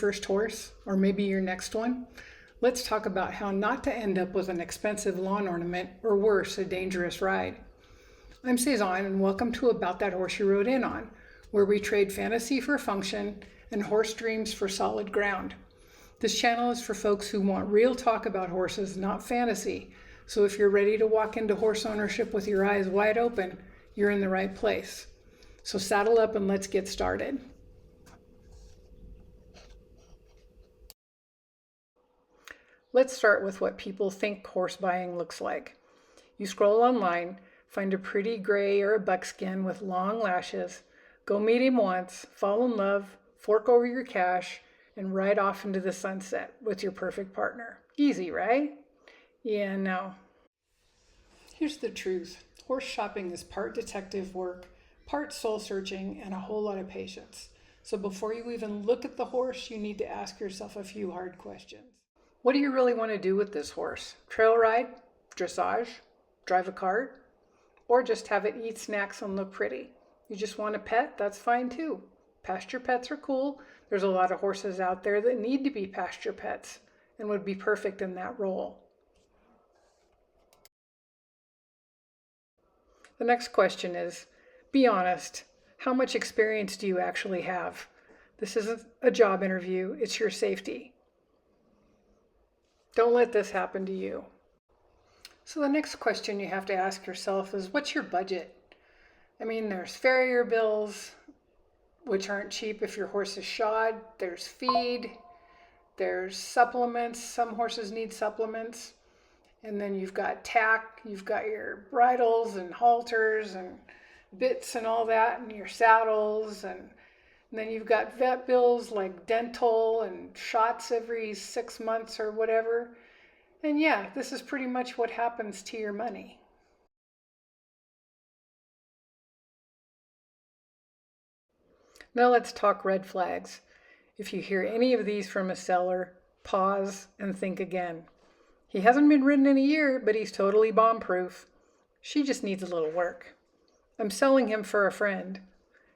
first horse, or maybe your next one? Let's talk about how not to end up with an expensive lawn ornament, or worse, a dangerous ride. I'm Cezanne, and welcome to About That Horse You Rode In On, where we trade fantasy for function and horse dreams for solid ground. This channel is for folks who want real talk about horses, not fantasy. So if you're ready to walk into horse ownership with your eyes wide open, you're in the right place. So saddle up and let's get started. Let's start with what people think horse buying looks like. You scroll online, find a pretty gray or a buckskin with long lashes, go meet him once, fall in love, fork over your cash, and ride off into the sunset with your perfect partner. Easy, right? Yeah, no. Here's the truth. Horse shopping is part detective work, part soul searching, and a whole lot of patience. So before you even look at the horse, you need to ask yourself a few hard questions. What do you really want to do with this horse? Trail ride? Dressage? Drive a cart? Or just have it eat snacks and look pretty? You just want a pet? That's fine too. Pasture pets are cool. There's a lot of horses out there that need to be pasture pets and would be perfect in that role. The next question is, be honest. How much experience do you actually have? This isn't a job interview, it's your safety. Don't let this happen to you. So the next question you have to ask yourself is, what's your budget? I mean, there's farrier bills, which aren't cheap if your horse is shod. There's feed. There's supplements. Some horses need supplements. And then you've got tack. You've got your bridles and halters and bits and all that, and your saddles. And then you've got vet bills like dental and shots every 6 months or whatever. And yeah, this is pretty much what happens to your money. Now let's talk red flags. If you hear any of these from a seller, pause and think again. He hasn't been ridden in a year, but he's totally bomb-proof. She just needs a little work. I'm selling him for a friend.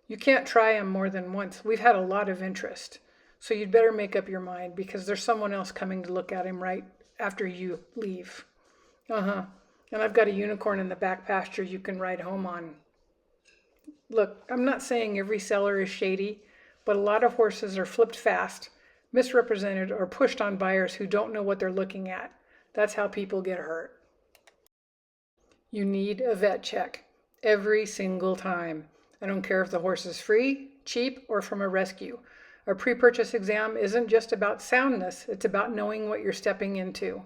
You can't try him more than once. We've had a lot of interest. So you'd better make up your mind because there's someone else coming to look at him right after you leave. And I've got a unicorn in the back pasture you can ride home on. Look, I'm not saying every seller is shady, but a lot of horses are flipped fast, misrepresented, or pushed on buyers who don't know what they're looking at. That's how people get hurt. You need a vet check every single time. I don't care if the horse is free, cheap, or from a rescue. A pre-purchase exam isn't just about soundness, it's about knowing what you're stepping into.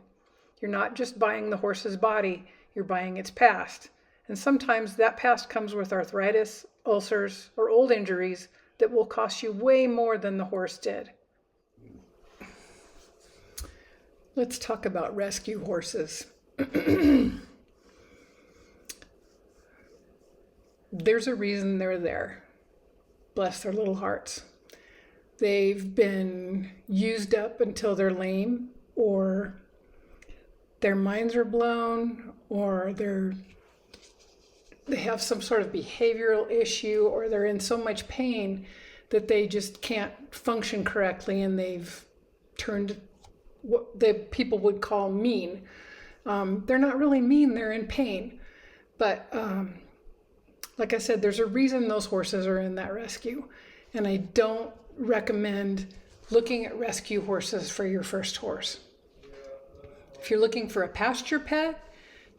You're not just buying the horse's body, you're buying its past. And sometimes that past comes with arthritis, ulcers, or old injuries that will cost you way more than the horse did. Let's talk about rescue horses. There's a reason they're there. Bless their little hearts. They've been used up until they're lame, or their minds are blown, or they have some sort of behavioral issue, or they're in so much pain that they just can't function correctly, and they've turned what the people would call mean. They're not really mean, they're in pain. But like I said, there's a reason those horses are in that rescue. And I don't recommend looking at rescue horses for your first horse. If you're looking for a pasture pet,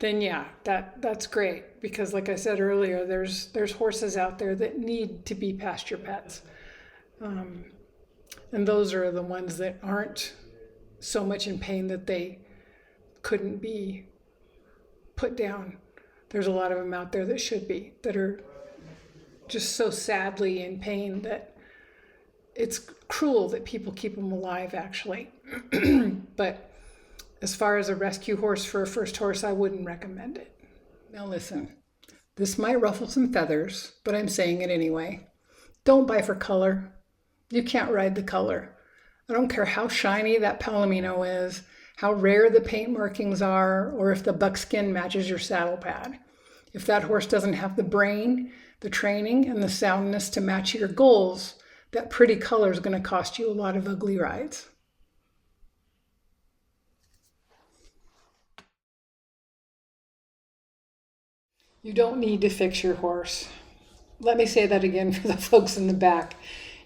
then yeah, that's great. Because like I said earlier, there's horses out there that need to be pasture pets. And those are the ones that aren't so much in pain that they couldn't be put down. There's a lot of them out there that should be, that are just so sadly in pain that it's cruel that people keep them alive, actually. But as far as a rescue horse for a first horse, I wouldn't recommend it. Now listen, this might ruffle some feathers, but I'm saying it anyway. Don't buy for color. You can't ride the color. I don't care how shiny that Palomino is, how rare the paint markings are, or if the buckskin matches your saddle pad. If that horse doesn't have the brain, the training, and the soundness to match your goals, that pretty color is going to cost you a lot of ugly rides. You don't need to fix your horse. Let me say that again for the folks in the back.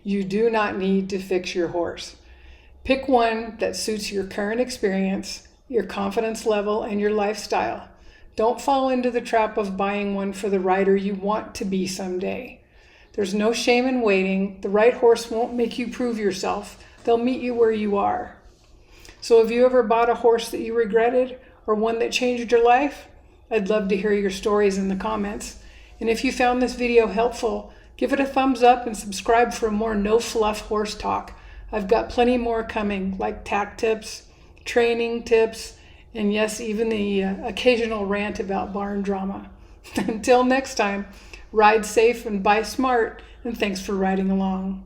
You do not need to fix your horse. Pick one that suits your current experience, your confidence level, and your lifestyle. Don't fall into the trap of buying one for the rider you want to be someday. There's no shame in waiting. The right horse won't make you prove yourself. They'll meet you where you are. So have you ever bought a horse that you regretted or one that changed your life? I'd love to hear your stories in the comments. And if you found this video helpful, give it a thumbs up and subscribe for more no fluff horse talk. I've got plenty more coming, like tack tips, training tips, and yes, even the occasional rant about barn drama. Until next time, ride safe and buy smart, and thanks for riding along.